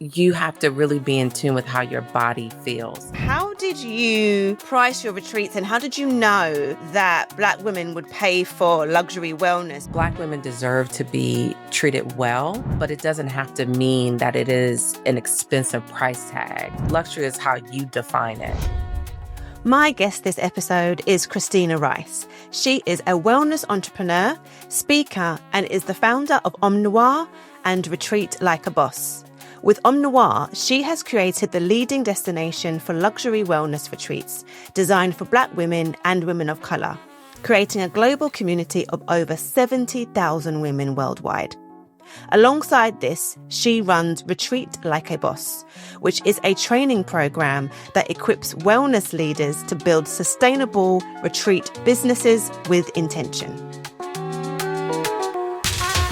you have to really be in tune with how your body feels. How did you price your retreats, and how did you know that Black women would pay for luxury wellness? Black women deserve to be treated well, but it doesn't have to mean that it is an expensive price tag. Luxury is how you define it. My guest this episode is Christina Rice. She is a wellness entrepreneur, speaker, and is the founder of Omnoire and Retreat Like a Boss. With Omnoire, she has created the leading destination for luxury wellness retreats designed for Black women and women of colour, creating a global community of over 70,000 women worldwide. Alongside this, she runs Retreat Like a Boss, which is a training program that equips wellness leaders to build sustainable retreat businesses with intention.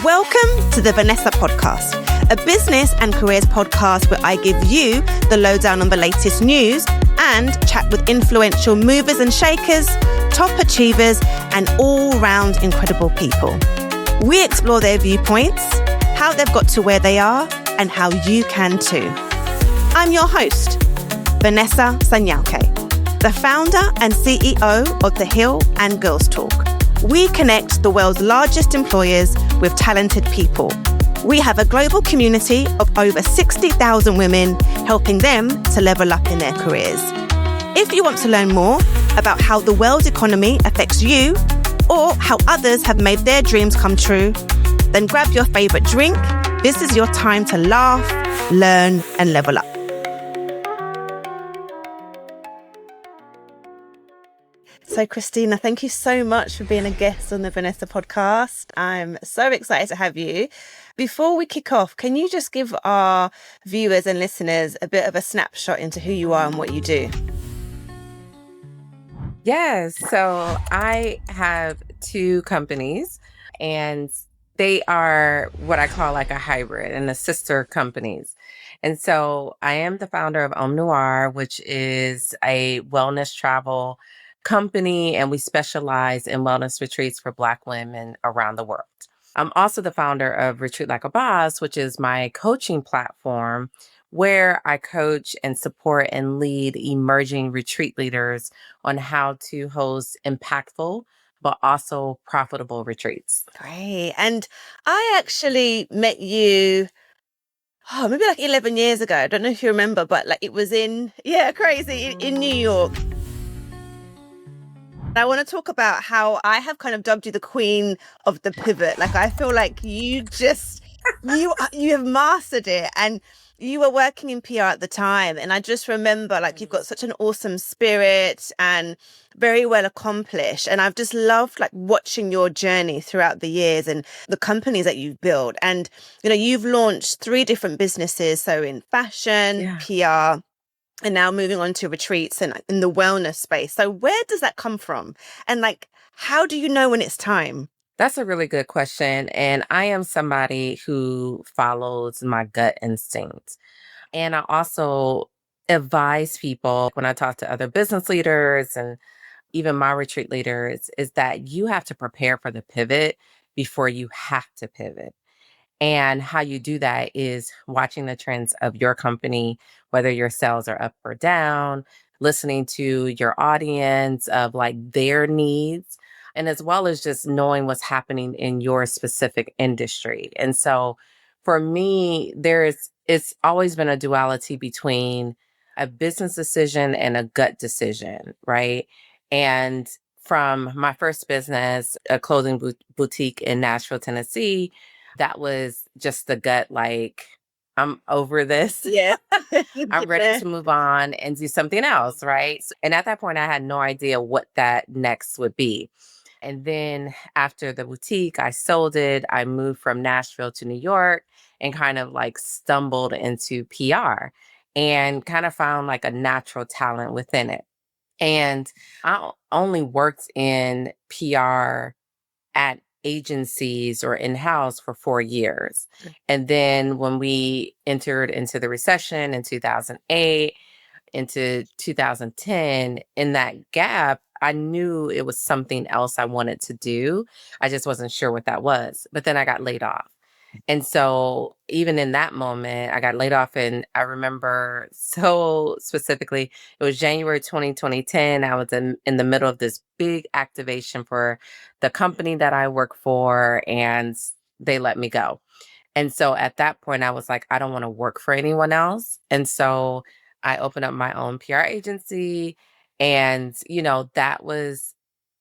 Welcome to the Vanessa Podcast, a business and careers podcast where I give you the lowdown on the latest news and chat with influential movers and shakers, top achievers, and all-round incredible people. We explore their viewpoints, how they've got to where they are, and how you can too. I'm your host, Vanessa Sanyalke, the founder and CEO of The Hill and Girls Talk. We connect the world's largest employers with talented people. We have a global community of over 60,000 women, helping them to level up in their careers. If you want to learn more about how the world economy affects you, or how others have made their dreams come true, then grab your favorite drink. This is your time to laugh, learn, and level up. So, Christina, thank you so much for being a guest on the Vanessa Podcast. I'm so excited to have you. Before we kick off, can you just give our viewers and listeners a bit of a snapshot into who you are and what you do? Yes. So I have two companies, and they are what I call like a hybrid and the sister companies. And so I am the founder of Omnoire, which is a wellness travel company, and we specialize in wellness retreats for Black women around the world. I'm also the founder of Retreat Like a Boss, which is my coaching platform where I coach and support and lead emerging retreat leaders on how to host impactful but also profitable retreats. Great. And I actually met you, maybe like 11 years ago. I don't know if you remember, but like it was crazy, in New York. I want to talk about how I have kind of dubbed you the queen of the pivot. Like, I feel like you have mastered it, and you were working in PR at the time. And I just remember, like, you've got such an awesome spirit and very well accomplished. And I've just loved like watching your journey throughout the years and the companies that you've built. And, you know, you've launched 3 different businesses. So in fashion, PR, and now moving on to retreats and in the wellness space. So where does that come from? And like, how do you know when it's time? That's a really good question. And I am somebody who follows my gut instinct. And I also advise people when I talk to other business leaders and even my retreat leaders is that you have to prepare for the pivot before you have to pivot. And how you do that is watching the trends of your company, whether your sales are up or down, listening to your audience of like their needs, and as well as just knowing what's happening in your specific industry. And so for me, it's always been a duality between a business decision and a gut decision, right? And from my first business, a clothing boutique in Nashville, Tennessee, that was just the gut, like, I'm over this. Yeah. I'm ready to move on and do something else, right? And at that point, I had no idea what that next would be. And then after the boutique, I sold it. I moved from Nashville to New York and kind of like stumbled into PR and kind of found like a natural talent within it. And I only worked in PR at agencies or in-house for 4 years. And then when we entered into the recession in 2008, into 2010, in that gap, I knew it was something else I wanted to do. I just wasn't sure what that was. But then I got laid off. And so even in that moment, I got laid off, and I remember so specifically, it was January 2010. I was in the middle of this big activation for the company that I work for, and they let me go. And so at that point, I was like, I don't want to work for anyone else. And so I opened up my own PR agency. And, that was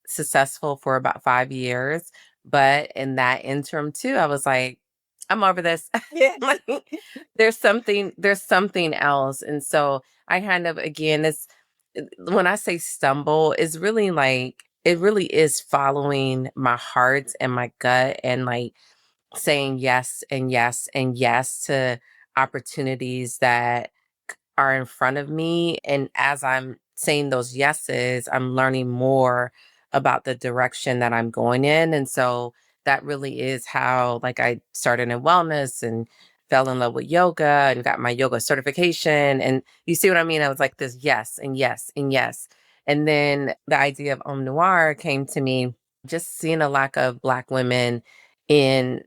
successful for about 5 years. But in that interim too, I was like, I'm over this. Yeah. Like, there's something else. And so I kind of, again, when I say stumble, it's really like, it really is following my heart and my gut, and like saying yes and yes and yes to opportunities that are in front of me. And as I'm saying those yeses, I'm learning more about the direction that I'm going in. And so that really is how, like, I started in wellness and fell in love with yoga and got my yoga certification. And you see what I mean? I was like this yes and yes and yes. And then the idea of Omnoire came to me, just seeing a lack of Black women in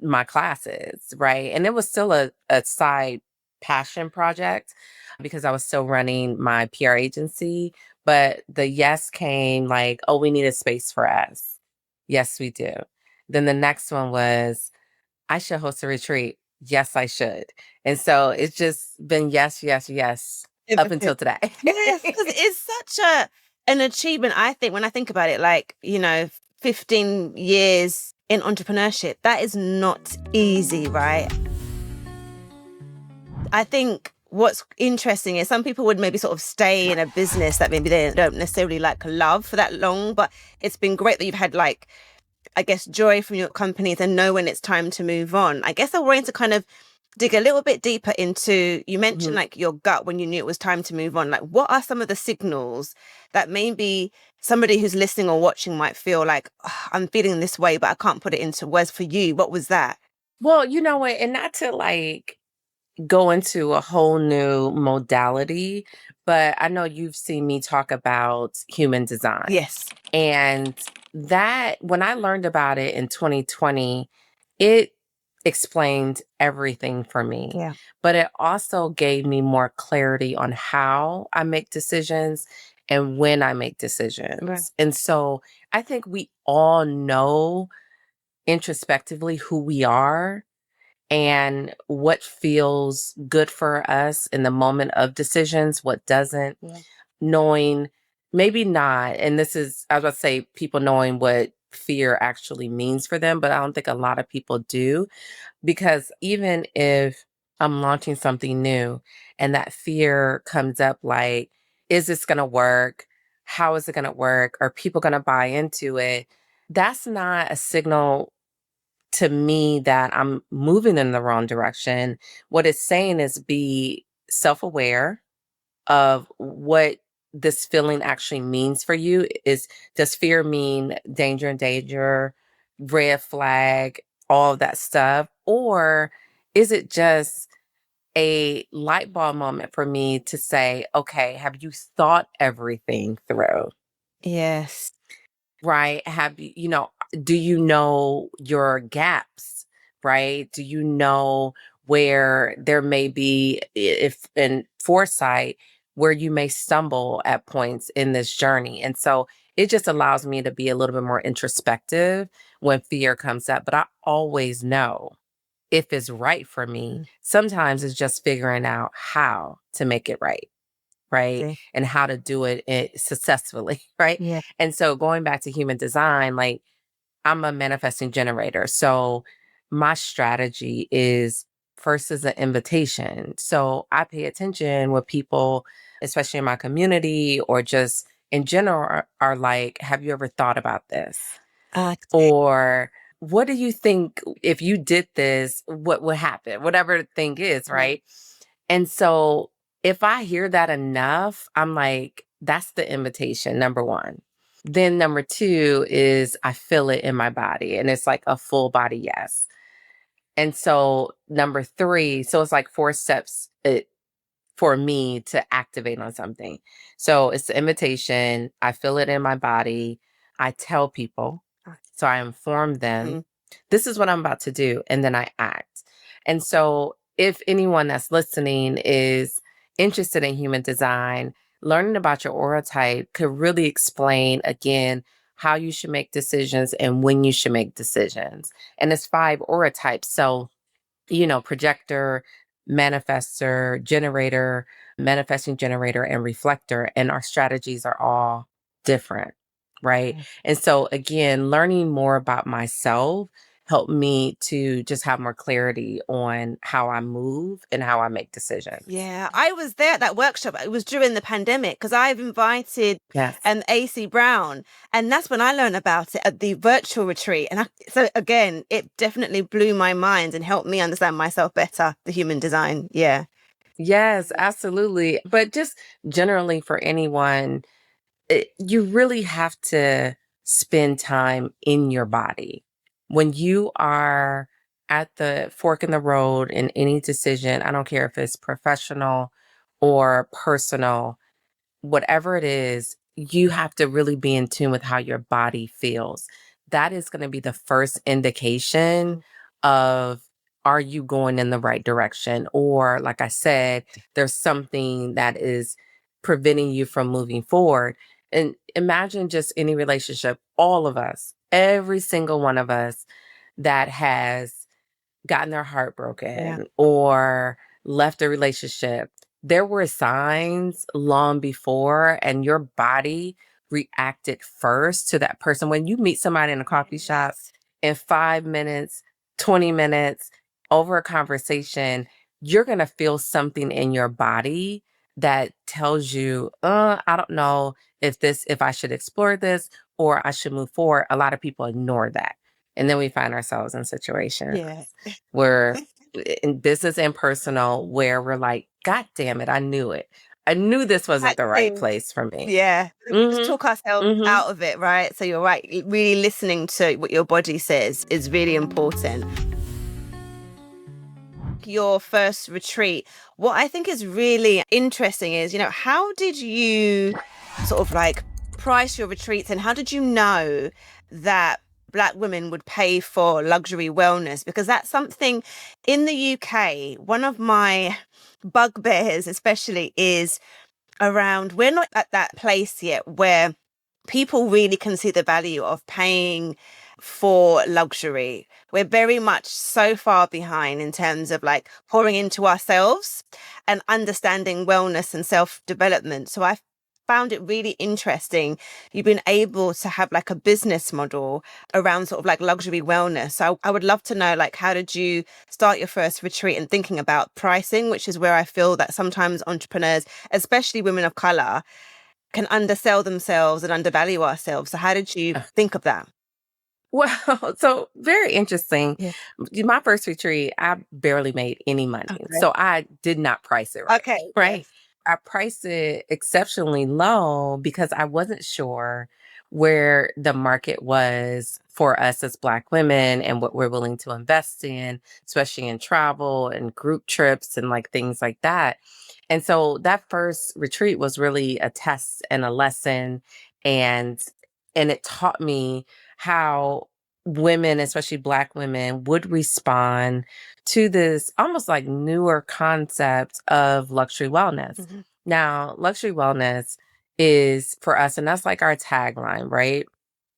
my classes, right? And it was still a side passion project because I was still running my PR agency. But the yes came like, oh, we need a space for us. Yes, we do. Then the next one was, I should host a retreat. Yes, I should. And so it's just been yes, yes, yes up Ever until today. Yes, because it's such an achievement, I think, when I think about it, like, 15 years in entrepreneurship, that is not easy, right? I think what's interesting is some people would maybe sort of stay in a business that maybe they don't necessarily like love for that long, but it's been great that you've had, like, I guess, joy from your companies and know when it's time to move on. I guess I wanted to kind of dig a little bit deeper into, you mentioned like your gut when you knew it was time to move on. Like, what are some of the signals that maybe somebody who's listening or watching might feel like, "Oh, I'm feeling this way, but I can't put it into words." For you, what was that? Well, you know what? And not to like go into a whole new modality, but I know you've seen me talk about human design. Yes. And that, when I learned about it in 2020, it explained everything for me. Yeah. But it also gave me more clarity on how I make decisions and when I make decisions. Right. And so I think we all know introspectively who we are and what feels good for us in the moment of decisions, what doesn't, Yeah. knowing maybe not. And this is, I was about to say, people knowing what fear actually means for them, but I don't think a lot of people do, because even if I'm launching something new and that fear comes up, like, is this going to work? How is it going to work? Are people going to buy into it? That's not a signal to me that I'm moving in the wrong direction. What it's saying is be self-aware of what this feeling actually means for you. Does fear mean danger and danger, red flag, all of that stuff? Or is it just a light bulb moment for me to say, okay, have you thought everything through? Yes. Right? Do you know your gaps, right? Do you know where there may be, if in foresight, where you may stumble at points in this journey? And so it just allows me to be a little bit more introspective when fear comes up, but I always know if it's right for me. Sometimes it's just figuring out how to make it right. Right. See. And how to do it successfully. Right. Yeah. And so going back to human design, like, I'm a manifesting generator. So my strategy is first is an invitation. So I pay attention what people, especially in my community or just in general, are like, have you ever thought about this? Or what do you think if you did this, what would happen? Whatever the thing is, right? And so if I hear that enough, I'm like, that's the invitation, number one. Then number two is I feel it in my body, and it's like a full body yes. And so number three, so it's like 4 steps for me to activate on something. So it's the invitation. I feel it in my body. I tell people. So I inform them. This is what I'm about to do. And then I act. And so if anyone that's listening is interested in human design, learning about your aura type could really explain again how you should make decisions and when you should make decisions. And it's 5 aura types. So, projector, manifestor, generator, manifesting generator, and reflector. And our strategies are all different, right? And so, again, learning more about myself helped me to just have more clarity on how I move and how I make decisions. Yeah, I was there at that workshop. It was during the pandemic because I've invited Yes. AC Brown, and that's when I learned about it at the virtual retreat. And so again, it definitely blew my mind and helped me understand myself better, the human design. Yeah. Yes, absolutely. But just generally for anyone, you really have to spend time in your body. When you are at the fork in the road in any decision, I don't care if it's professional or personal, whatever it is, you have to really be in tune with how your body feels. That is going to be the first indication of, are you going in the right direction? Or, like I said, there's something that is preventing you from moving forward. And imagine just any relationship, all of us, every single one of us that has gotten their heart broken or left a relationship. There were signs long before, and your body reacted first to that person. When you meet somebody in a coffee shop, in 5 minutes, 20 minutes, over a conversation, you're going to feel something in your body that tells you, I don't know if I should explore this or I should move forward. A lot of people ignore that. And then we find ourselves in situations where in business and personal, where we're like, God damn it, I knew it. I knew this wasn't the right place for me. Yeah. Just talk ourselves out of it, right? So you're right. Really listening to what your body says is really important. Your first retreat, what I think is really interesting is, how did you sort of like price your retreats, and how did you know that Black women would pay for luxury wellness? Because that's something in the UK, one of my bugbears especially is around, we're not at that place yet where people really can see the value of paying for luxury. We're very much so far behind in terms of like pouring into ourselves and understanding wellness and self-development. So I found it really interesting. You've been able to have like a business model around sort of like luxury wellness. So I would love to know, like, how did you start your first retreat and thinking about pricing, which is where I feel that sometimes entrepreneurs, especially women of color, can undersell themselves and undervalue ourselves. So how did you think of that? Well, so very interesting. Yeah. My first retreat, I barely made any money. Okay. So I did not price it right. Okay. Right. Yes. I priced it exceptionally low because I wasn't sure where the market was for us as Black women and what we're willing to invest in, especially in travel and group trips and like things like that. And so that first retreat was really a test and a lesson, and it taught me how women, especially Black women, would respond to this almost like newer concept of luxury wellness. Now, luxury wellness is for us, and that's like our tagline, right?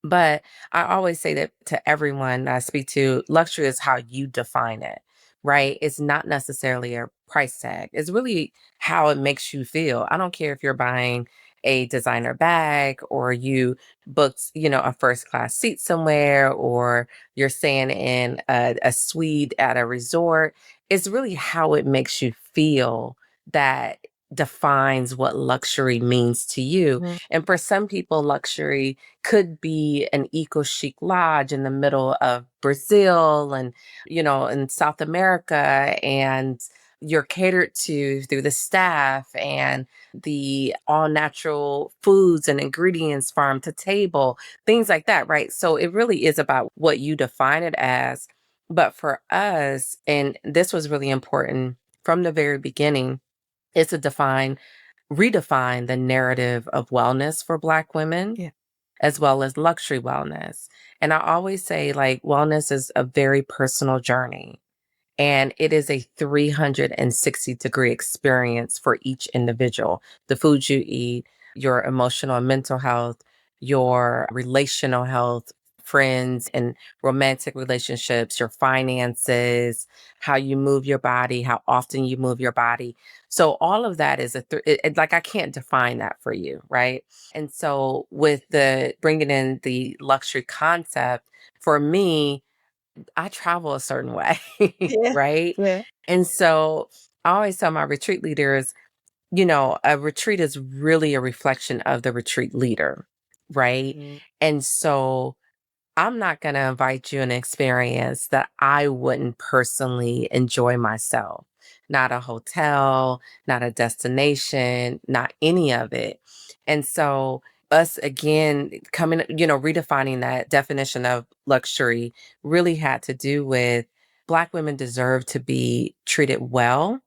But I always say that to everyone that I speak to, luxury is how you define it, right? It's not necessarily a price tag. It's really how it makes you feel. I don't care if you're buying a designer bag or you booked, a first class seat somewhere, or you're staying in a suite at a resort. It's really how it makes you feel that defines what luxury means to you. And for some people, luxury could be an eco chic lodge in the middle of Brazil and, in South America, and you're catered to through the staff and the all natural foods and ingredients farm to table, things like that, right? So it really is about what you define it as. But for us, and this was really important from the very beginning, is to redefine the narrative of wellness for Black women. as well as luxury wellness. And I always say, like, wellness is a very personal journey. And it is a 360-degree experience for each individual. The foods you eat, your emotional and mental health, your relational health, friends and romantic relationships, your finances, how you move your body, how often you move your body. So all of that is like, I can't define that for you, right? And so with the bringing in the luxury concept, for me, I travel a certain way, Yeah. right? Yeah. And so I always tell my retreat leaders, a retreat is really a reflection of the retreat leader, right? Mm. And so I'm not going to invite you an experience that I wouldn't personally enjoy myself. Not a hotel, not a destination, not any of it. And so, us again coming, redefining that definition of luxury really had to do with Black women deserve to be treated well.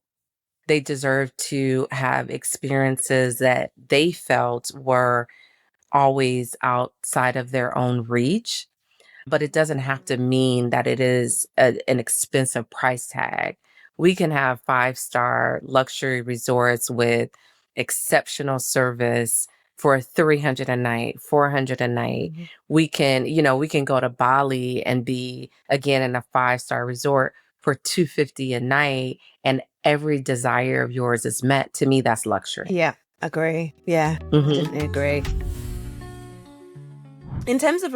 They deserve to have experiences that they felt were always outside of their own reach, but it doesn't have to mean that it is an expensive price tag. We can have 5-star luxury resorts with exceptional service for 300 a night, 400 a night. Mhm. We can go to Bali and be again in a 5-star resort for 250 a night, and every desire of yours is met. To me, that's luxury. Yeah, agree. Yeah, definitely agree. In terms of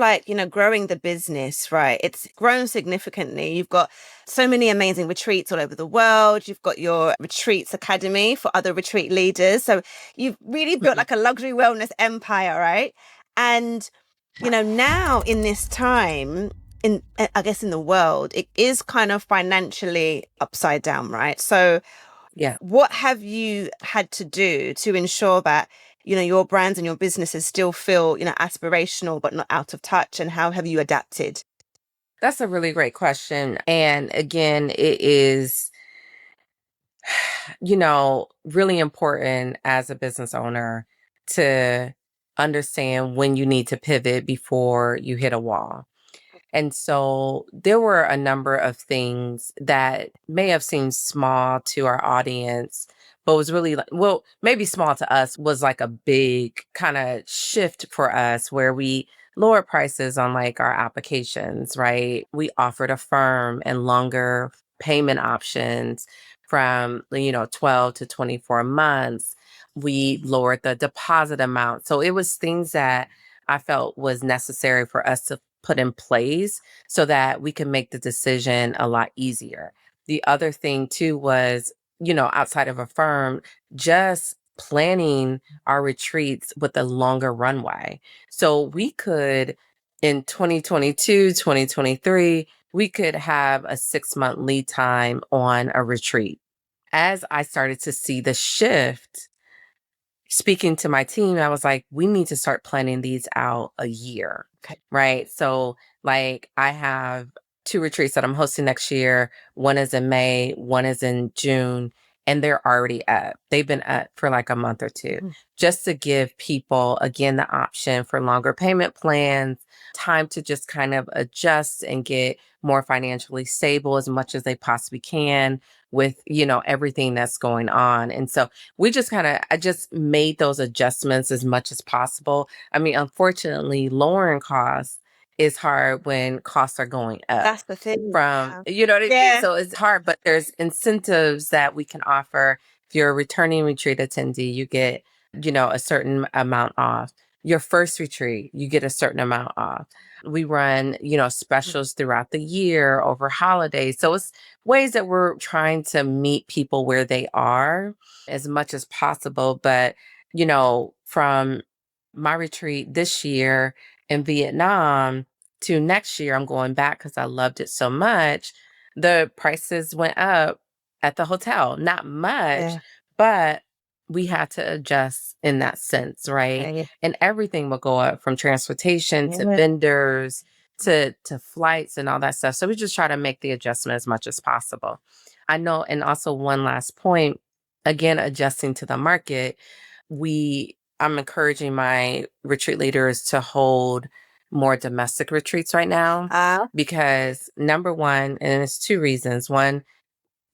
growing the business, right? It's grown significantly. You've got so many amazing retreats all over the world. You've got your retreats academy for other retreat leaders. So you've really built like a luxury wellness empire, right? And, now in this time, I guess in the world, it is kind of financially upside down, right? So Yeah. what have you had to do to ensure that your brands and your businesses still feel aspirational but not out of touch, and how have you adapted? That's a really great question. And again, it is, really important as a business owner to understand when you need to pivot before you hit a wall. And so there were a number of things that may have seemed small to our audience, but was really like, well, maybe small to us, was like a big kind of shift for us where we lowered prices on like our applications, right? We offered a firm and longer payment options from, 12 to 24 months. We lowered the deposit amount. So it was things that I felt was necessary for us to put in place so that we can make the decision a lot easier. The other thing too was, outside of a firm, just planning our retreats with a longer runway. So we could, in 2022, 2023, we could have a 6-month lead time on a retreat. As I started to see the shift, speaking to my team, I was like, we need to start planning these out a year. Okay. Right. So, like, I have 2 retreats that I'm hosting next year. One is in May, one is in June, and they're already up. They've been up for like a month or 2, just to give people, again, the option for longer payment plans, time to just kind of adjust and get more financially stable as much as they possibly can with, everything that's going on. And so I just made those adjustments as much as possible. I mean, unfortunately, lowering costs is hard when costs are going up That's the thing. from, you know what I mean? Yeah. So it's hard, but there's incentives that we can offer. If you're a returning retreat attendee, you get, a certain amount off. Your first retreat, you get a certain amount off. We run, specials throughout the year over holidays. So it's ways that we're trying to meet people where they are as much as possible. But, from my retreat this year in Vietnam to next year, I'm going back because I loved it so much. The prices went up at the hotel, not much, Yeah. but we had to adjust in that sense, right? Okay. And everything will go up, from transportation to Yeah. vendors to flights and all that stuff. So we just try to make the adjustment as much as possible. I know, and also one last point, again, adjusting to the market, we I'm encouraging my retreat leaders to hold more domestic retreats right now because number one, and it's two reasons. One,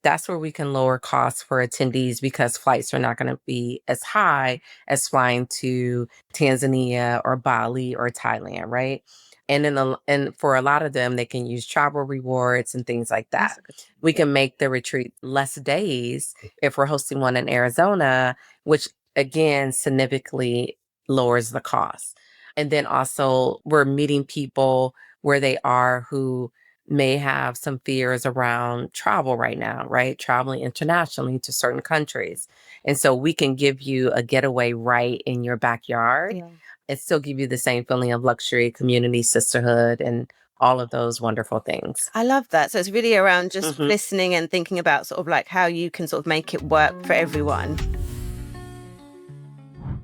that's where we can lower costs for attendees because flights are not going to be as high as flying to Tanzania or Bali or Thailand, right? And for a lot of them, they can use travel rewards and things like that. We can make the retreat less days if we're hosting one in Arizona, which again significantly lowers the cost. And then also we're meeting people where they are who may have some fears around travel right now, right? Traveling internationally to certain countries. And so we can give you a getaway right in your backyard and still give you the same feeling of luxury, community, sisterhood, and all of those wonderful things. I love that. So it's really around just listening and thinking about sort of like how you can sort of make it work for everyone.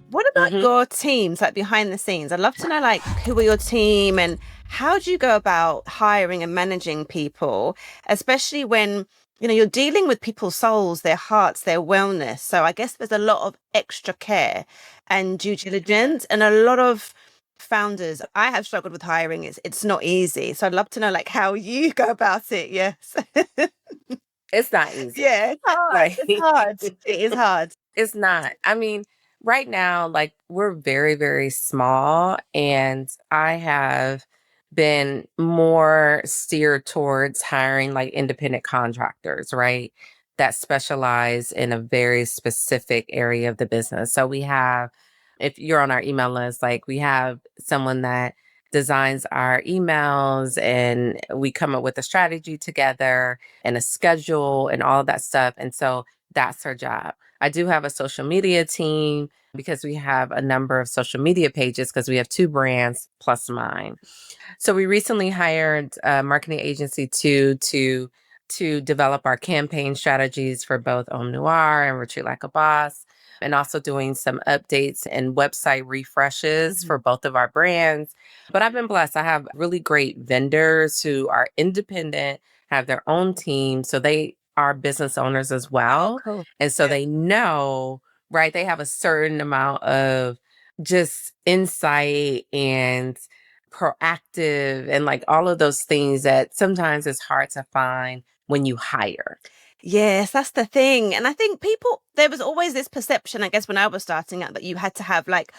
What about your teams, like behind the scenes? I'd love to know, like, who are your team and how do you go about hiring and managing people, especially when, you know, you're dealing with people's souls, their hearts, their wellness. So I guess there's a lot of extra care and due diligence, and a lot of founders, I have struggled with hiring. It's not easy. So I'd love to know, like, how you go about it. Yes. It's not easy. Yeah, it's hard. Like, It's hard. It is hard. It's not. I mean, right now, like we're very, very small, and I have been more steered towards hiring like independent contractors, right? That specialize in a very specific area of the business. So we have, if you're on our email list, like we have someone that designs our emails and we come up with a strategy together and a schedule and all of that stuff. And so that's her job. I do have a social media team because we have a number of social media pages because we have 2 brands plus mine. So we recently hired a marketing agency to develop our campaign strategies for both Omnoire and Retreat Like a Boss, and also doing some updates and website refreshes for both of our brands. But I've been blessed. I have really great vendors who are independent, have their own team. So they are business owners as well. Cool. And so they know, right? They have a certain amount of just insight and proactive and like all of those things that sometimes it's hard to find when you hire. Yes, that's the thing. And I think there was always this perception, I guess, when I was starting out, that you had to have like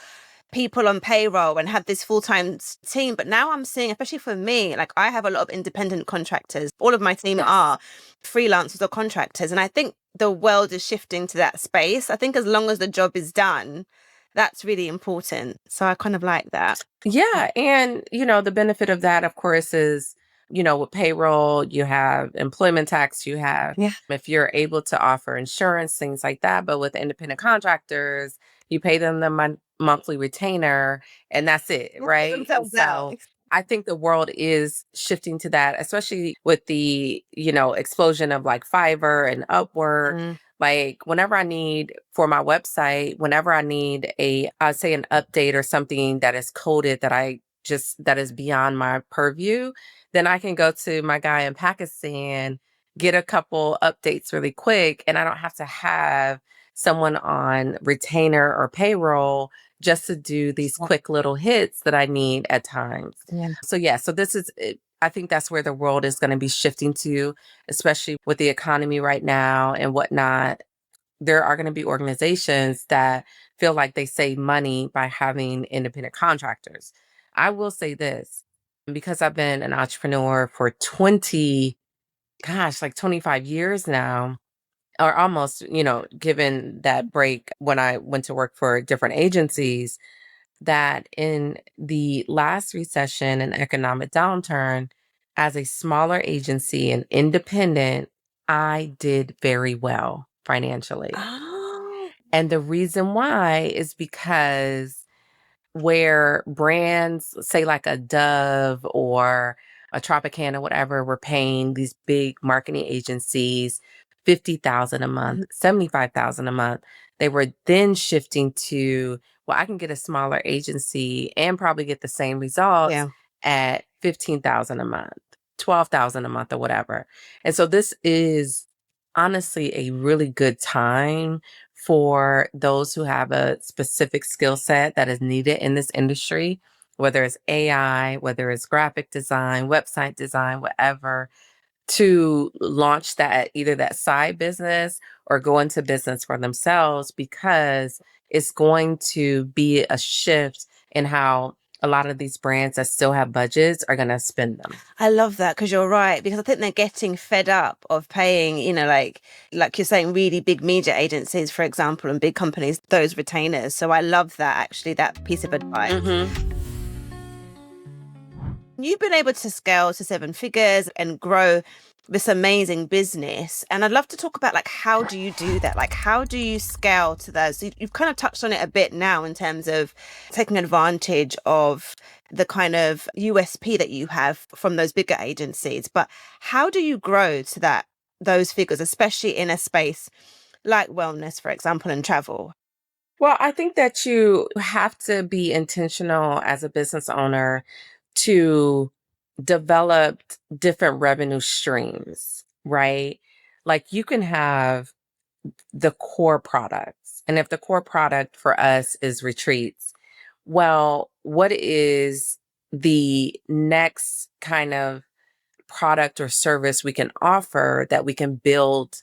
people on payroll and have this full-time team. But now I'm seeing, especially for me, like I have a lot of independent contractors. All of my team are freelancers or contractors. And I think the world is shifting to that space. I think as long as the job is done, that's really important. So I kind of like that. Yeah. And, you know, the benefit of that, of course, is, you know, with payroll, you have employment tax, you have, if you're able to offer insurance, things like that. But with independent contractors, you pay them the monthly retainer and that's it, right? So I think the world is shifting to that, especially with the, you know, explosion of like Fiverr and Upwork. Like whenever I need for my website, whenever I need I'd say an update or something that is coded that is beyond my purview, then I can go to my guy in Pakistan, get a couple updates really quick, and I don't have to have someone on retainer or payroll just to do these quick little hits that I need at times. So this is I think that's where the world is going to be shifting to, especially with the economy right now and whatnot. There are going to be organizations that feel like they save money by having independent contractors. I will say this, because I've been an entrepreneur for 25 years now, or almost, you know, given that break when I went to work for different agencies, that in the last recession and economic downturn, as a smaller agency and independent, I did very well financially. And the reason why is because where brands, say like a Dove or a Tropicana, whatever, were paying these big marketing agencies $50,000 a month, $75,000 a month, they were then shifting to, well, I can get a smaller agency and probably get the same results at $15,000 a month, $12,000 a month, or whatever. And so this is honestly a really good time for those who have a specific skill set that is needed in this industry, whether it's AI, whether it's graphic design, website design, whatever, to launch that either that side business or go into business for themselves, because it's going to be a shift in how a lot of these brands that still have budgets are going to spend them. I love that, because you're right, because I think they're getting fed up of paying, like you're saying, really big media agencies, for example, and big companies, those retainers. So I love that, actually, that piece of advice. Mm-hmm. You've been able to scale to 7 figures and grow this amazing business. And I'd love to talk about, like, how do you do that? Like, how do you scale to those? You've kind of touched on it a bit now in terms of taking advantage of the kind of USP that you have from those bigger agencies. But how do you grow to those figures, especially in a space like wellness, for example, and travel? Well, I think that you have to be intentional as a business owner to develop different revenue streams, right? Like you can have the core products. And if the core product for us is retreats, well, what is the next kind of product or service we can offer that we can build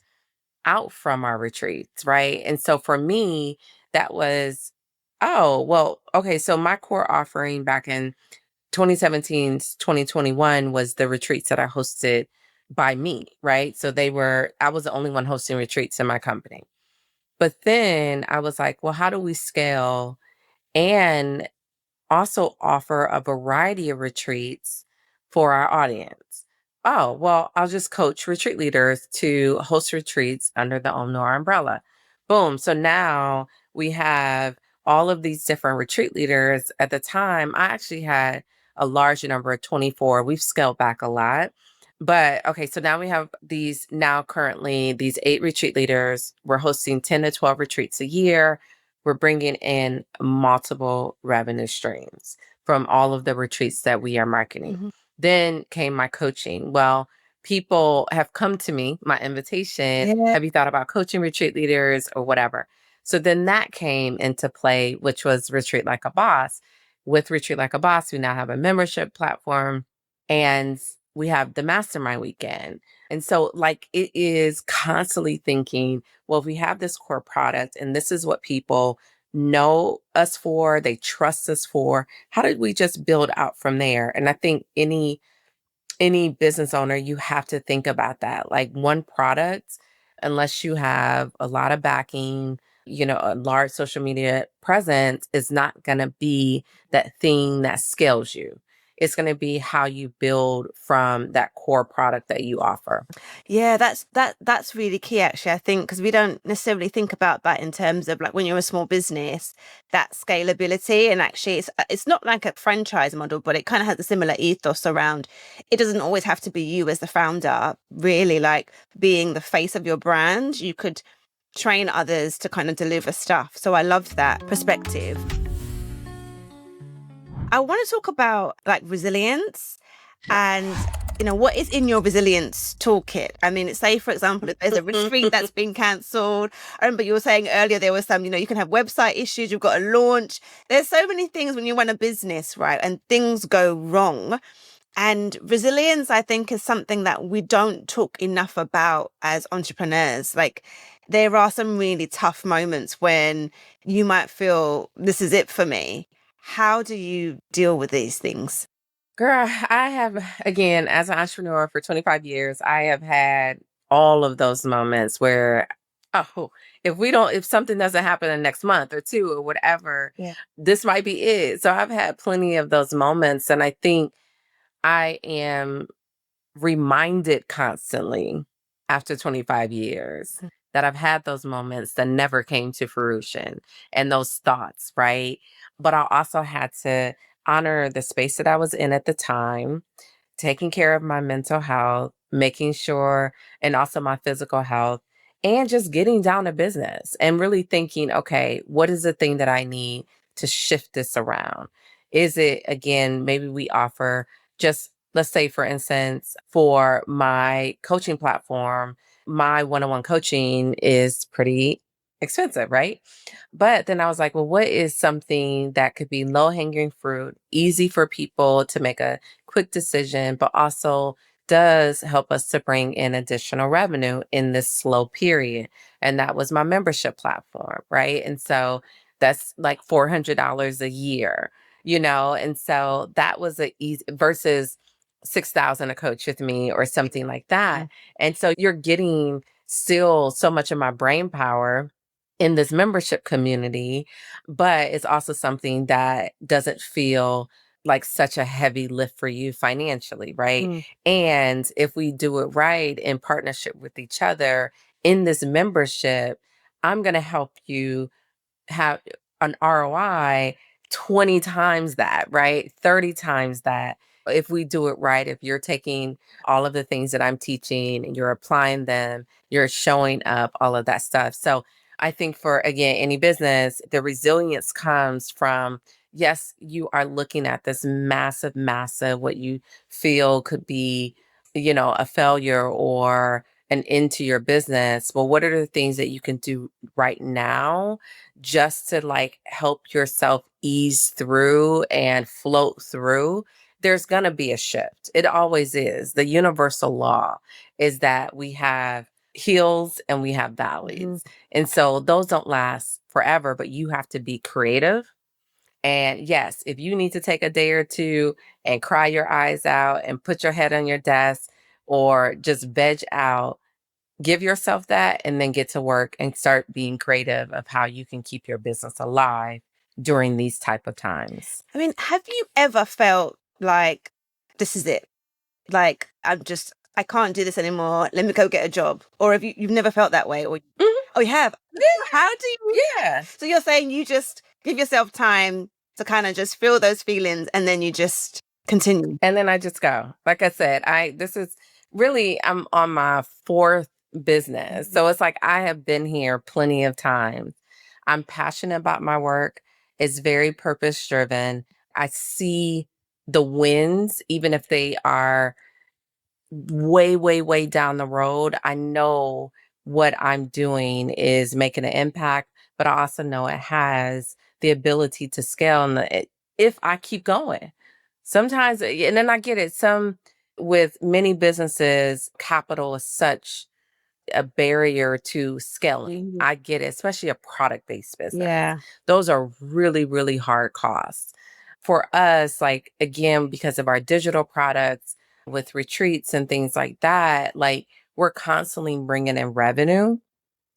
out from our retreats, right? And so for me, that was, oh, well, okay, so my core offering back in 2017 to 2021 was the retreats that I hosted by me, right? So I was the only one hosting retreats in my company. But then I was like, well, how do we scale and also offer a variety of retreats for our audience? Oh, well, I'll just coach retreat leaders to host retreats under the Omnoire umbrella. Boom. So now we have all of these different retreat leaders. At the time, I actually had a large number of 24. We've scaled back a lot. But okay, so now we have currently these 8 retreat leaders. We're hosting 10 to 12 retreats a year. We're bringing in multiple revenue streams from all of the retreats that we are marketing. Mm-hmm. Then came my coaching. Well, people have come to me, my invitation. Yeah. Have you thought about coaching retreat leaders or whatever? So then that came into play, which was Retreat Like a Boss. With Retreat Like a Boss, we now have a membership platform and we have the mastermind weekend. And so like it is constantly thinking, well, if we have this core product and this is what people know us for, they trust us for, how did we just build out from there? And I think any business owner, you have to think about that. Like one product, unless you have a lot of backing, a large social media presence, is not going to be that thing that scales you. It's going to be how you build from that core product that you offer. Yeah, that's really key, actually, I think, because we don't necessarily think about that in terms of, like, when you're a small business, that scalability. And actually it's not like a franchise model, but it kind of has a similar ethos around it. Doesn't always have to be you as the founder, really, like being the face of your brand. You could train others to kind of deliver stuff. So I love that perspective. I want to talk about, like, resilience and, what is in your resilience toolkit? I mean, say, for example, if there's a retreat that's been cancelled. I remember you were saying earlier there was some, you can have website issues, you've got a launch. There's so many things when you run a business, right? And things go wrong. And resilience, I think, is something that we don't talk enough about as entrepreneurs. Like, there are some really tough moments when you might feel this is it for me. How do you deal with these things? Girl, I have, again, as an entrepreneur for 25 years, I have had all of those moments where, oh, if something doesn't happen in the next month or 2 or whatever, Yeah. this might be it. So I've had plenty of those moments. And I think I am reminded constantly after 25 years that I've had those moments that never came to fruition and those thoughts, right? But I also had to honor the space that I was in at the time, taking care of my mental health, making sure, and also my physical health, and just getting down to business and really thinking, okay, what is the thing that I need to shift this around? Is it, again, maybe we offer just, let's say, for instance, for my coaching platform, my one-on-one coaching is pretty expensive, right? But then I was like, well, what is something that could be low hanging fruit, easy for people to make a quick decision, but also does help us to bring in additional revenue in this slow period? And that was my membership platform, right? And so that's like $400 a year, and so that was a easy versus 6,000 a coach with me or something like that. And so you're getting still so much of my brain power in this membership community, but it's also something that doesn't feel like such a heavy lift for you financially, right? And if we do it right in partnership with each other in this membership, I'm going to help you have an ROI 20 times that, right? 30 times that. If we do it right, if you're taking all of the things that I'm teaching and you're applying them, you're showing up, all of that stuff. So I think for, again, any business, the resilience comes from, yes, you are looking at this massive, massive, what you feel could be, a failure or an end to your business. Well, what are the things that you can do right now just to like help yourself ease through and float through? There's going to be a shift. It always is. The universal law is that we have hills and we have valleys. And so those don't last forever, but you have to be creative. And yes, if you need to take a day or two and cry your eyes out and put your head on your desk or just veg out, give yourself that and then get to work and start being creative of how you can keep your business alive during these type of times. I mean, have you ever felt like this is it? Like, I can't do this anymore. Let me go get a job. Or have you've never felt that way? Or Oh, you have? Yeah. How do you? Yeah. So you're saying you just give yourself time to kind of just feel those feelings and then you just continue. And then I just go. Like I said, I'm on my fourth business. So it's like I have been here plenty of times. I'm passionate about my work. It's very purpose driven. I see the wins, even if they are way, way, way down the road. I know what I'm doing is making an impact, but I also know it has the ability to scale if I keep going. Sometimes, and then I get it. With many businesses, capital is such a barrier to scaling. I get it, especially a product-based business. Yeah. Those are really, really hard costs. For us, like, again, because of our digital products with retreats and things like that, like, we're constantly bringing in revenue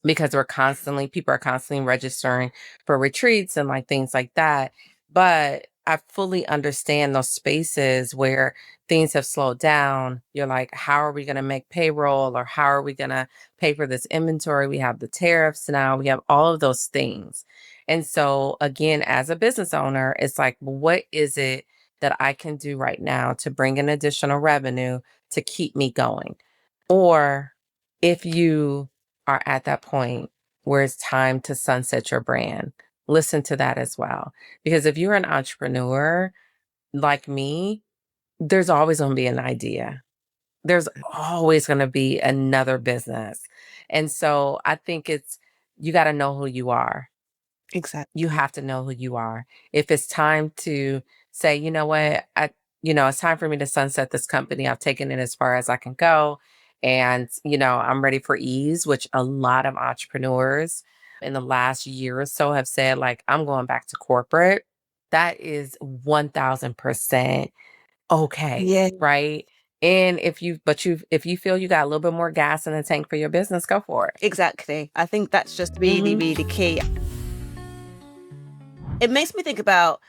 because people are constantly registering for retreats and like things like that. But I fully understand those spaces where things have slowed down. You're like, how are we going to make payroll or how are we going to pay for this inventory? We have the tariffs now. We have all of those things. And so again, as a business owner, it's like, what is it that I can do right now to bring in additional revenue to keep me going? Or if you are at that point where it's time to sunset your brand, listen to that as well. Because if you're an entrepreneur like me, there's always going to be an idea. There's always going to be another business. And so I think you got to know who you are. Exactly. You have to know who you are. If it's time to say, you know what, it's time for me to sunset this company. I've taken it as far as I can go. And, I'm ready for ease, which a lot of entrepreneurs in the last year or so have said, like, I'm going back to corporate. That is 1000% okay. Yeah. Right. And if you feel you got a little bit more gas in the tank for your business, go for it. Exactly. I think that's just really, really key. It makes me think about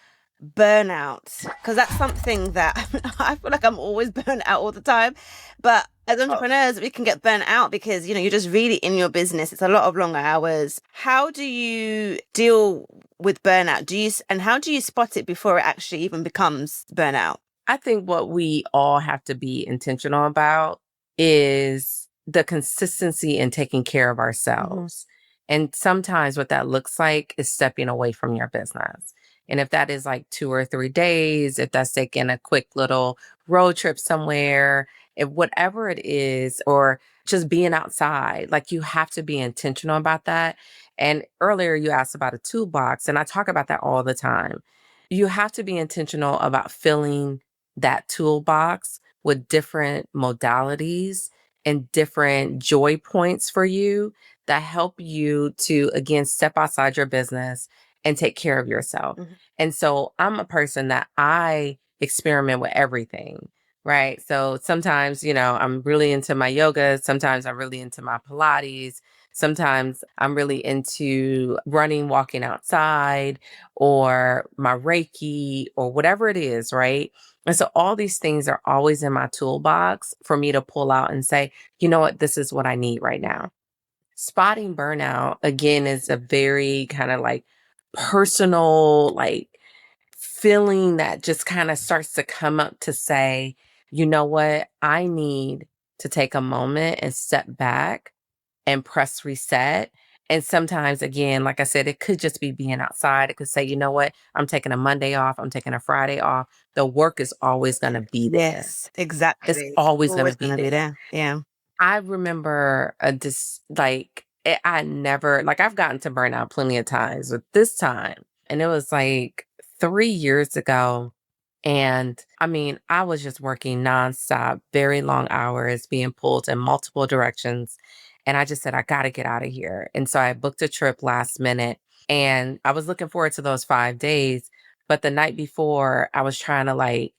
burnout because that's something that I feel like I'm always burnt out all the time. But as entrepreneurs, we can get burnt out because, you're just really in your business. It's a lot of long hours. How do you deal with burnout? And how do you spot it before it actually even becomes burnout? I think what we all have to be intentional about is the consistency in taking care of ourselves. And sometimes what that looks like is stepping away from your business. And if that is like 2 or 3 days, if that's taking a quick little road trip somewhere, if whatever it is, or just being outside. Like you have to be intentional about that. And earlier you asked about a toolbox, and I talk about that all the time. You have to be intentional about filling that toolbox with different modalities and different joy points for you that help you to, again, step outside your business and take care of yourself. Mm-hmm. And so I'm a person that I experiment with everything. Right. So sometimes, I'm really into my yoga. Sometimes I'm really into my Pilates. Sometimes I'm really into running, walking outside, or my Reiki, or whatever it is. Right. And so all these things are always in my toolbox for me to pull out and say, you know what, this is what I need right now. Spotting burnout, again, is a very kind of like personal, like feeling that just kind of starts to come up to say, you know what, I need to take a moment and step back and press reset. And sometimes, again, like I said, it could just be being outside. It could say, you know what, I'm taking a Monday off. I'm taking a Friday off. The work is always going to be there. Yes, It's exactly. always going Always to be going to be there. there. Yeah. I remember I never, like I've gotten to burnout plenty of times, but this time, and it was like 3 years ago. And I mean, I was just working nonstop, very long hours, being pulled in multiple directions. And I just said, I got to get out of here. And so I booked a trip last minute, and I was looking forward to those 5 days. But the night before, I was trying to like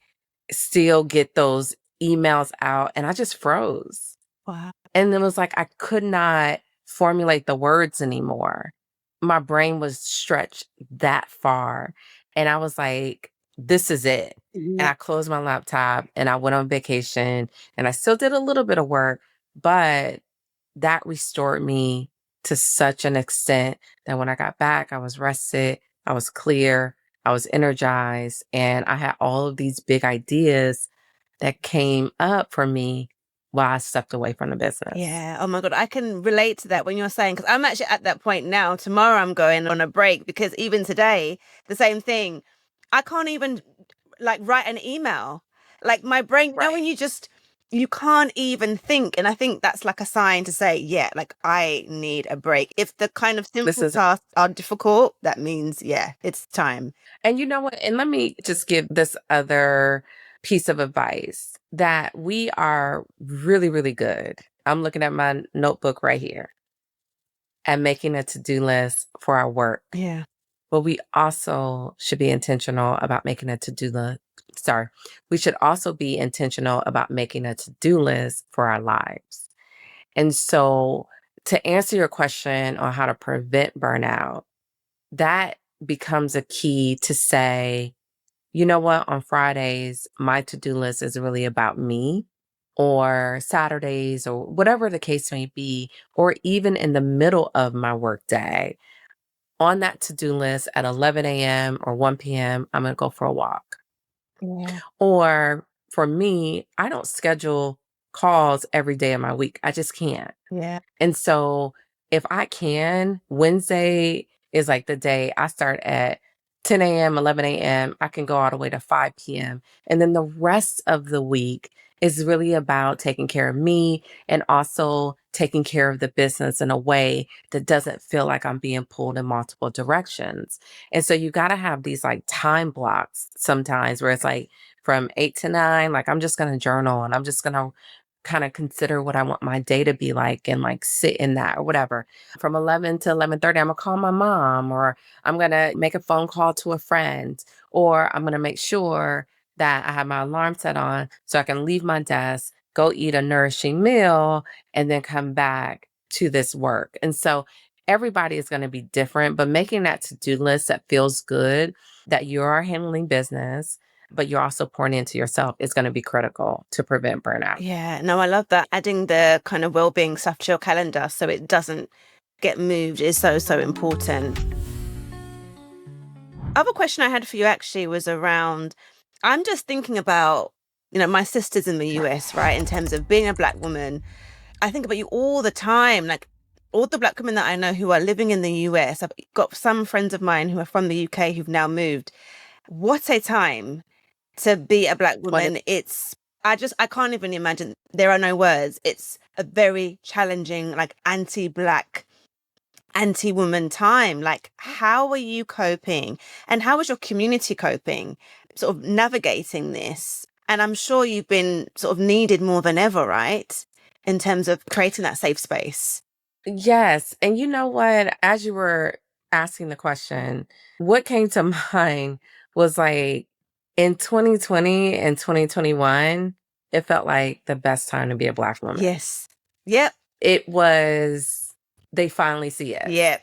still get those emails out, and I just froze. Wow. And it was like I could not formulate the words anymore. My brain was stretched that far. And I was like, this is it. And Yeah. I closed my laptop and I went on vacation, and I still did a little bit of work, but that restored me to such an extent that when I got back, I was rested, I was clear, I was energized, and I had all of these big ideas that came up for me while I stepped away from the business. Yeah. Oh my God. I can relate to that when you're saying, because I'm actually at that point now. Tomorrow I'm going on a break, because even today, the same thing. I can't even like write an email. Like my brain, you know, when you can't even think. And I think that's like a sign to say, yeah, like I need a break. If the kind of simple tasks are difficult, that means, yeah, it's time. And you know what? And let me just give this other piece of advice that we are really, really good. I'm looking at my notebook right here and making a to-do list for our work. Yeah. But we also should be intentional about making a to-do list. We should also be intentional about making a to-do list for our lives. And so to answer your question on how to prevent burnout, that becomes a key to say, you know what, on Fridays, my to-do list is really about me, or Saturdays, or whatever the case may be, or even in the middle of my workday, on that to-do list at 11 a.m. or 1 p.m., I'm going to go for a walk. Yeah. Or for me, I don't schedule calls every day of my week. I just can't. Yeah. And so if I can, Wednesday is like the day I start at 10 a.m., 11 a.m. I can go all the way to 5 p.m. And then the rest of the week is really about taking care of me and also taking care of the business in a way that doesn't feel like I'm being pulled in multiple directions. And so you got to have these like time blocks sometimes where it's like from 8 to 9, like I'm just going to journal and I'm just going to kind of consider what I want my day to be like and like sit in that or whatever. From 11 to 11:30, I'm gonna call my mom, or I'm gonna make a phone call to a friend, or I'm gonna make sure that I have my alarm set on so I can leave my desk, go eat a nourishing meal, and then come back to this work. And so everybody is going to be different, but making that to-do list that feels good, that you are handling business, but you're also pouring into yourself, is going to be critical to prevent burnout. Yeah, no, I love that. Adding the kind of well-being stuff to your calendar so it doesn't get moved is so, so important. Other question I had for you actually was around, I'm just thinking about, my sisters in the US, right? In terms of being a Black woman, I think about you all the time, like all the Black women that I know who are living in the US. I've got some friends of mine who are from the UK who've now moved. What a time to be a Black woman. I can't even imagine. There are no words. It's a very challenging, like anti-Black, anti-woman time. Like, how are you coping? And how is your community coping, sort of navigating this? And I'm sure you've been sort of needed more than ever, right? In terms of creating that safe space. Yes. And you know what? As you were asking the question, what came to mind was like in 2020 and 2021, it felt like the best time to be a Black woman. Yes. Yep. It was, they finally see us. Yep.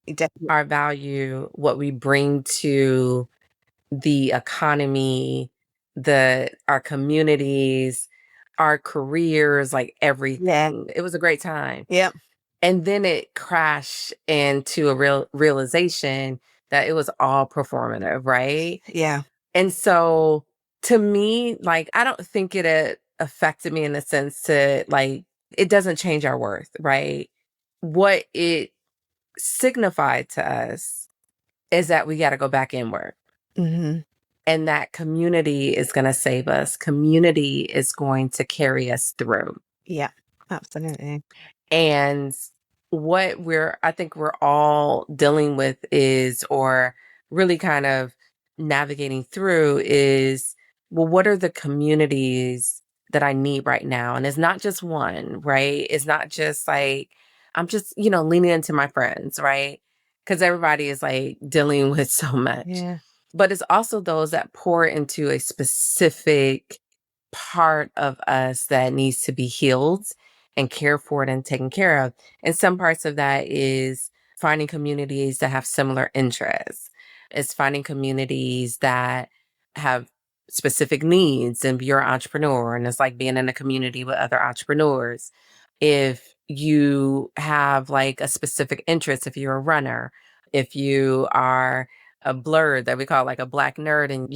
Definitely. Our value, what we bring to the economy, our communities, our careers, like everything. Yeah. It was a great time. Yep. And then it crashed into a realization that it was all performative, right? Yeah. And so to me, like, I don't think it affected me in the sense to like, it doesn't change our worth, right? What it signified to us is that we got to go back inward. Mm-hmm. And that community is going to save us. Community is going to carry us through. Yeah, absolutely. And what I think we're all dealing with is, or really kind of navigating through is, well, what are the communities that I need right now? And it's not just one, right? It's not just like, I'm just, leaning into my friends, right? Because everybody is like dealing with so much. Yeah. But it's also those that pour into a specific part of us that needs to be healed and cared for and taken care of. And some parts of that is finding communities that have similar interests. It's finding communities that have specific needs, and you're an entrepreneur, and it's like being in a community with other entrepreneurs. If you have like a specific interest, if you're a runner, if you are a blerd that we call like a Black nerd, and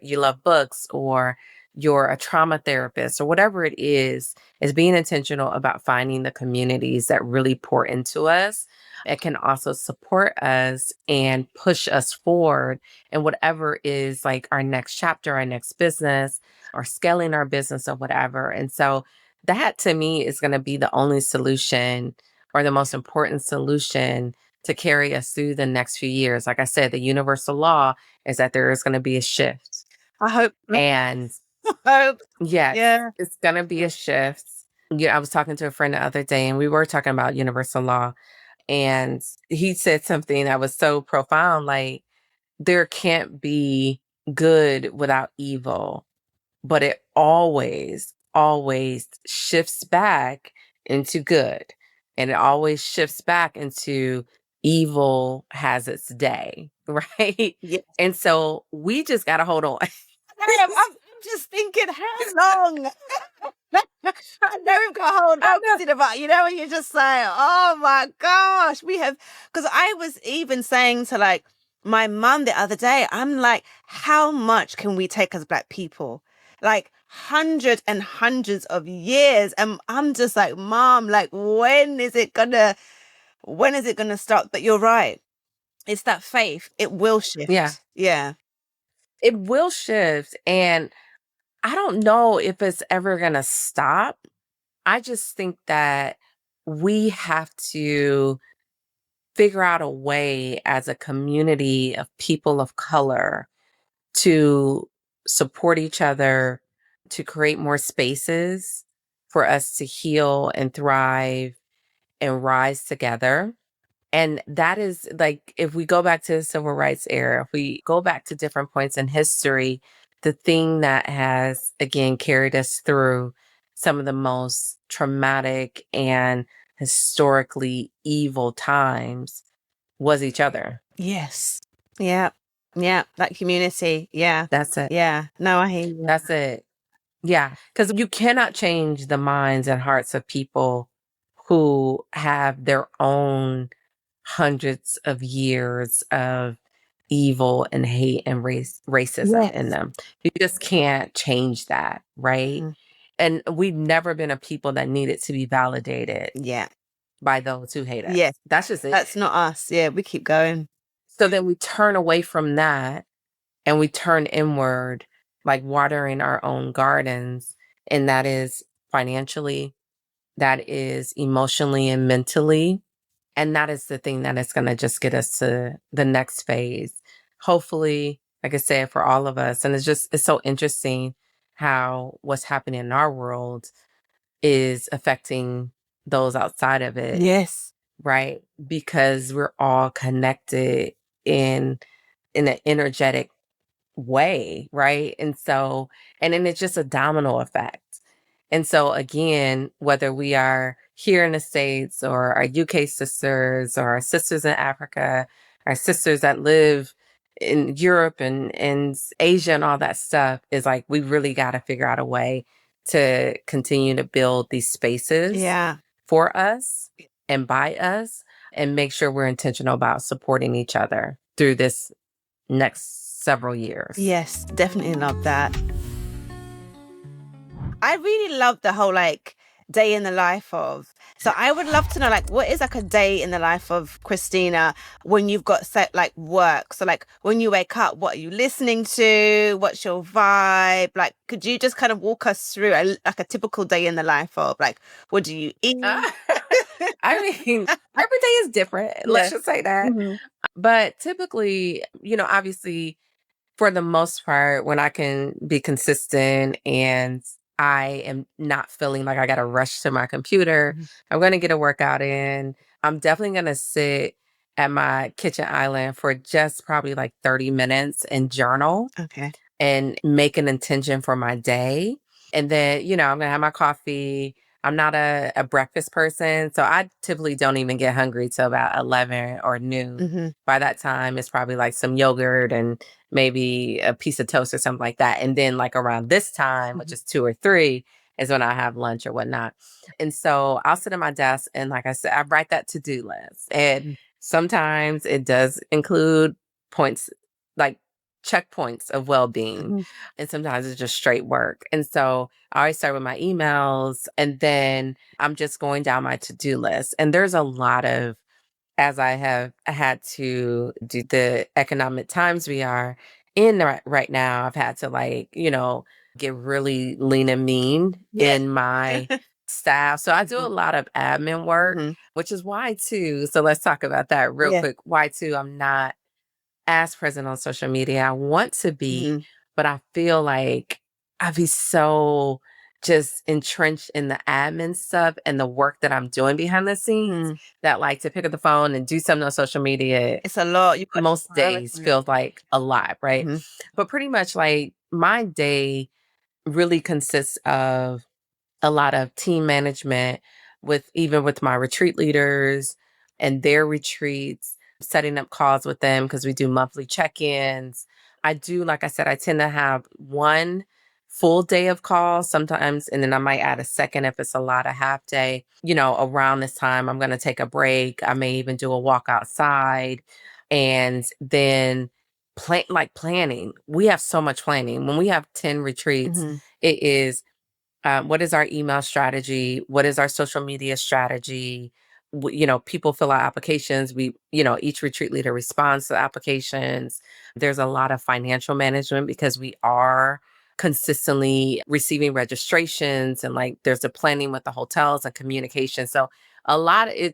you love books, or you're a trauma therapist, or whatever it is being intentional about finding the communities that really pour into us. It can also support us and push us forward in whatever is like our next chapter, our next business, or scaling our business or whatever. And so that to me is going to be the only solution, or the most important solution, to carry us through the next few years. Like I said, the universal law is that there is going to be a shift. I hope. And I hope. yes, Yeah. it's going to be a shift. I was talking to a friend the other day, and we were talking about universal law. And he said something that was so profound, like, there can't be good without evil, but it always, always shifts back into good. And it always shifts back into evil has its day, right? Yeah. And so we just got to hold on. I'm just thinking, how long? I know we've got a whole opposite about, when you just say, oh my gosh, because I was even saying to like my mum the other day, I'm like, how much can we take as Black people? Like hundreds and hundreds of years. And I'm just like, Mom, like, when is it gonna stop? But you're right. It's that faith. It will shift. Yeah. Yeah. It will shift. And I don't know if it's ever going to stop. I just think that we have to figure out a way as a community of people of color to support each other, to create more spaces for us to heal and thrive and rise together. And that is like, if we go back to the civil rights era, if we go back to different points in history, the thing that has, again, carried us through some of the most traumatic and historically evil times was each other. Yes. Yeah. Yeah. That community. Yeah. That's it. Yeah. No, I hear you. That's it. Yeah. Because you cannot change the minds and hearts of people who have their own hundreds of years of evil and hate and racism in them. You just can't change that, right? Mhm. And we've never been a people that needed to be validated by those who hate us. Yeah. That's just it. That's not us. Yeah, we keep going. So then we turn away from that and we turn inward, like watering our own gardens. And that is financially, that is emotionally and mentally. And that is the thing that is going to just get us to the next phase. Hopefully, like I said, for all of us. And it's so interesting how what's happening in our world is affecting those outside of it. Yes. Right? Because we're all connected in an energetic way, right? And then it's just a domino effect. And so again, whether we are here in the States or our UK sisters or our sisters in Africa, our sisters that live in Europe and Asia and all that stuff, is like we really got to figure out a way to continue to build these spaces for us and by us, and make sure we're intentional about supporting each other through this next several years. Yes, definitely love that. I really love the whole like day in the life of. So I would love to know, like, what is like a day in the life of Christina when you've got set like work? So like when you wake up, what are you listening to? What's your vibe? Like, could you just kind of walk us through like a typical day in the life of, like, what do you eat? I mean, every day is different. Let's just say that. Mm-hmm. But typically, obviously, for the most part, when I can be consistent and I am not feeling like I got to rush to my computer, I'm going to get a workout in. I'm definitely going to sit at my kitchen island for just probably like 30 minutes and journal. Okay. And make an intention for my day. And then, I'm going to have my coffee. I'm not a breakfast person, so I typically don't even get hungry till about 11 or noon. By that time, it's probably like some yogurt and maybe a piece of toast or something like that. And then like around this time, which is 2 or 3, is when I have lunch or whatnot. And so I'll sit at my desk and, like I said, I write that to-do list. And sometimes it does include points, like checkpoints of well-being. And sometimes it's just straight work. And so I always start with my emails, and then I'm just going down my to-do list. And there's a lot of, as I have had to do the economic times we are in right now, I've had to get really lean and mean in my staff. So I do a lot of admin work, which is why too. So let's talk about that real quick. Why too I'm not as present on social media. I want to be, but I feel like I'd be so just entrenched in the admin stuff and the work that I'm doing behind the scenes that, like, to pick up the phone and do something on social media, it's a lot. Most days feels like a lot, right? But pretty much like my day really consists of a lot of team management with my retreat leaders and their retreats, setting up calls with them because we do monthly check-ins. I do, like I said, I tend to have one full day of calls sometimes, and then I might add a second if it's a lot, a half day. Around this time, I'm going to take a break. I may even do a walk outside, and then planning. We have so much planning. When we have 10 retreats, it is what is our email strategy? What is our social media strategy? People fill out applications. Each retreat leader responds to the applications. There's a lot of financial management because we are consistently receiving registrations, and like there's the planning with the hotels and communication. So a lot of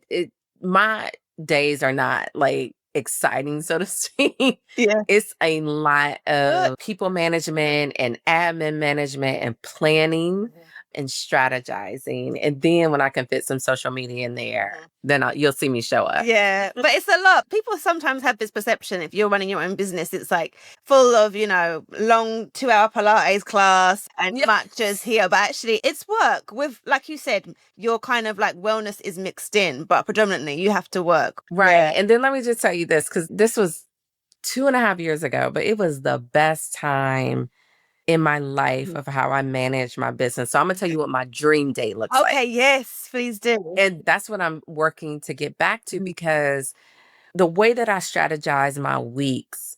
my days are not like exciting, so to speak. It's a lot of people management and admin management and planning and strategizing. And then when I can fit some social media in there, then you'll see me show up. Yeah, but it's a lot. People sometimes have this perception, if you're running your own business, it's like full of, long 2-hour Pilates class and matches here. But actually it's work with, like you said, your kind of like wellness is mixed in, but predominantly you have to work. Right. Yeah. And then let me just tell you this, because this was 2.5 years ago, but it was the best time in my life of how I manage my business. So I'm going to tell you what my dream day looks like. Okay, yes, please do. And that's what I'm working to get back to, because the way that I strategize my weeks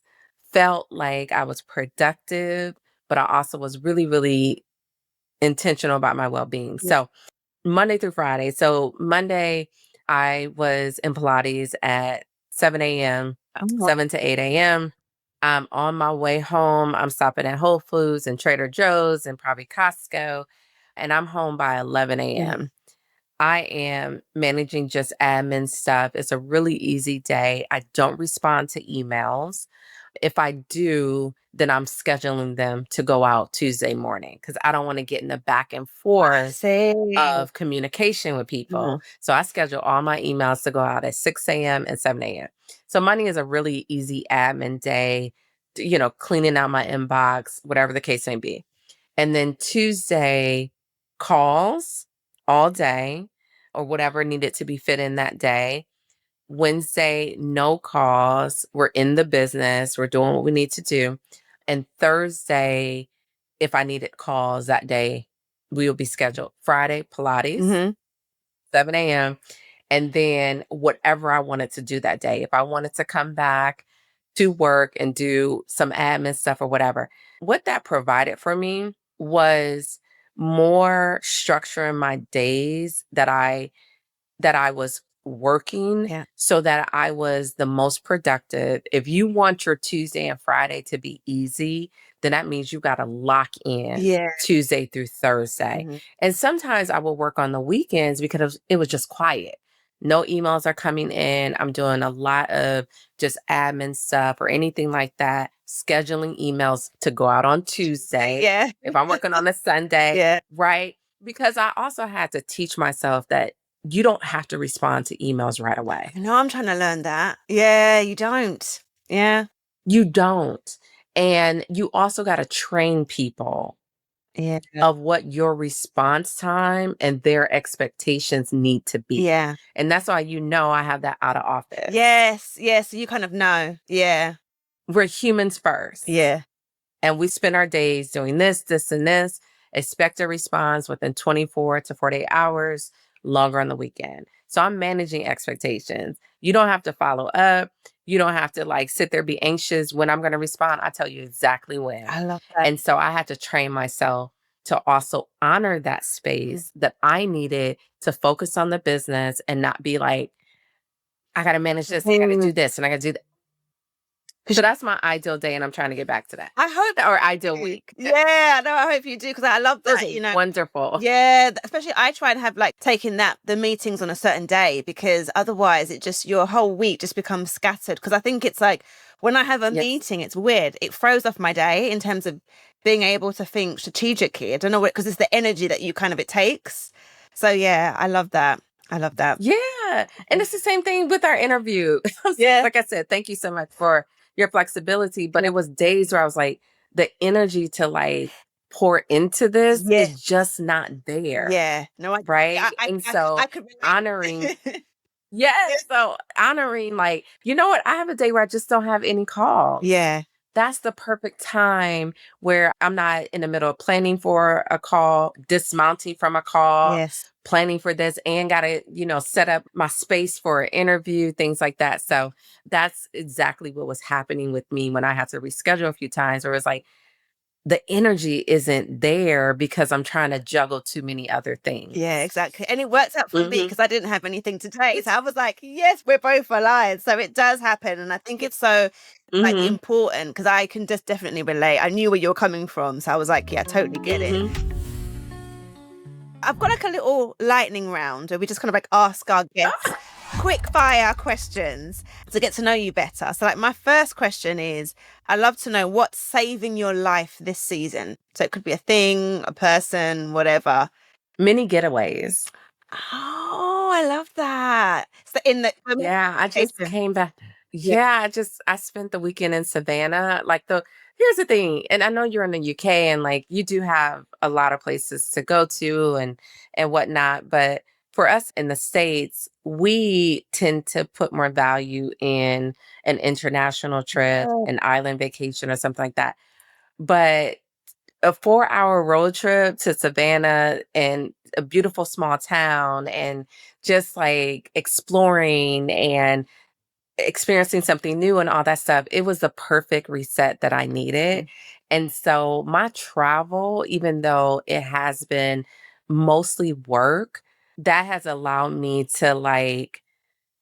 felt like I was productive, but I also was really, really intentional about my well-being. So Monday through Friday. So Monday, I was in Pilates at 7 a.m., 7 to 8 a.m. I'm on my way home. I'm stopping at Whole Foods and Trader Joe's and probably Costco, and I'm home by 11 a.m. I am managing just admin stuff. It's a really easy day. I don't respond to emails. If I do, then I'm scheduling them to go out Tuesday morning because I don't want to get in the back and forth See. of communication with people. Mhm. So I schedule all my emails to go out at 6 a.m. and 7 a.m. So Monday is a really easy admin day, cleaning out my inbox, whatever the case may be. And then Tuesday, calls all day or whatever needed to be fit in that day. Wednesday, no calls. We're in the business. We're doing what we need to do. And Thursday, if I needed calls that day, we will be scheduled. Friday, Pilates, Mhm. 7 a.m. And then whatever I wanted to do that day. If I wanted to come back to work and do some admin stuff or whatever, what that provided for me was more structure in my days that I was working Yeah. so that I was the most productive. If you want your Tuesday and Friday to be easy, then that means you got to lock in Yeah. Tuesday through Thursday. Mhm. And sometimes I will work on the weekends because it was just quiet. No emails are coming in. I'm doing a lot of just admin stuff or anything like that, scheduling emails to go out on Tuesday. Yeah. If I'm working on a Sunday, Yeah. right? Because I also had to teach myself that you don't have to respond to emails right away. No, I'm trying to learn that. Yeah, you don't. Yeah. You don't. And you also got to train people Yeah. of what your response time and their expectations need to be. Yeah. And that's why I have that out of office. Yes. Yes. You kind of know. Yeah. We're humans first. Yeah. And we spend our days doing this, this, and this. Expect a response within 24 to 48 hours, longer on the weekend. So I'm managing expectations. You don't have to follow up. You don't have to sit there, be anxious when I'm going to respond. I tell you exactly when. I love that. And so I had to train myself to also honor that space that I needed to focus on the business and not be like, I got to manage this, I got to do this, and I got to do that. So that's my ideal day, and I'm trying to get back to that. I hope Or ideal week. Yeah, no, I hope you do because I love that, Those are wonderful. Yeah, especially I try and have taking the meetings on a certain day because otherwise your whole week just becomes scattered. Because I think it's when I have a Yes. meeting, it's weird. It throws off my day in terms of being able to think strategically. I don't know what, because it's the energy that it takes. So yeah, I love that. I love that. Yeah. And it's the same thing with our interview. Yeah. Like I said, thank you so much for your flexibility. But it was days where I was like, the energy to pour into this Yeah. is just not there. Yeah. No, right. And so I could relate. honoring, yes. So honoring, you know what? I have a day where I just don't have any calls. Yeah. That's the perfect time where I'm not in the middle of planning for a call, dismounting from a call, Yes. planning for this, and got to, set up my space for an interview, things like that. So that's exactly what was happening with me when I had to reschedule a few times, where it's like the energy isn't there because I'm trying to juggle too many other things. Yeah, exactly. And it worked out for me Mhm. because I didn't have anything to take. So I was like, yes, we're both aligned. So it does happen. And I think it's so Mhm. important because I can just definitely relate. I knew where you're coming from. So I was like, yeah, I totally get it. Mhm. I've got a little lightning round where we just kind of ask our guests quick fire questions to get to know you better. So my first question is, I'd love to know what's saving your life this season. So it could be a thing, a person, whatever. Many getaways. Oh, I love that. So Yeah, I just came back. Yeah, I spent the weekend in Savannah. Here's the thing, and I know you're in the UK and you do have a lot of places to go to and whatnot, but for us in the States, we tend to put more value in an international trip, an island vacation or something like that. But a 4-hour road trip to Savannah and a beautiful small town and just exploring and experiencing something new and all that stuff, it was the perfect reset that I needed. And so my travel, even though it has been mostly work, that has allowed me to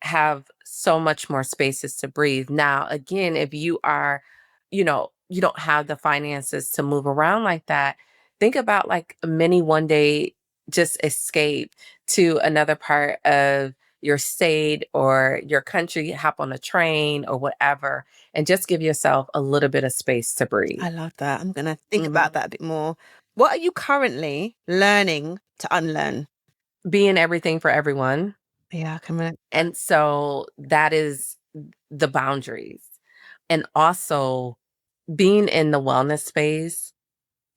have so much more spaces to breathe. Now, again, if you are, you don't have the finances to move around like that, think about a mini one day just escape to another part of your state or your country, hop on a train or whatever, and just give yourself a little bit of space to breathe. I love that. I'm going to think about that a bit more. What are you currently learning to unlearn? Being everything for everyone. Yeah, I can relate. And so that is the boundaries. And also being in the wellness space,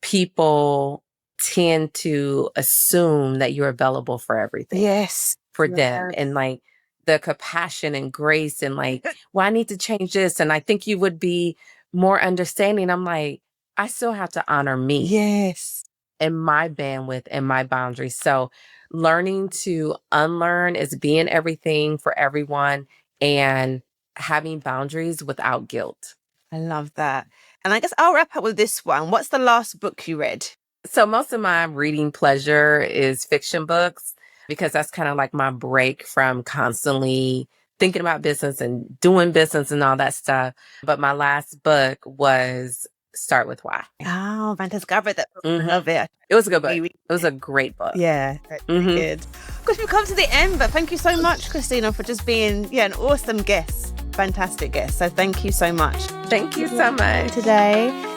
people tend to assume that you're available for everything. Yes. For them. And like the compassion and grace and like, well, I need to change this. And I think you would be more understanding. I'm like, I still have to honor me. Yes. And my bandwidth and my boundaries. So learning to unlearn is being everything for everyone and having boundaries without guilt. I love that. And I guess I'll wrap up with this one. What's the last book you read? So most of my reading pleasure is fiction books, because that's kind of like my break from constantly thinking about business and doing business and all that stuff. But my last book was Start With Why. Oh, fantastic. I read that book. I love it. It was a good book. It was a great book. Yeah, good. Of course, we've come to the end, but thank you so much, Christina, for just being an awesome guest. Fantastic guest. So thank you so much. Thank you so much. Today.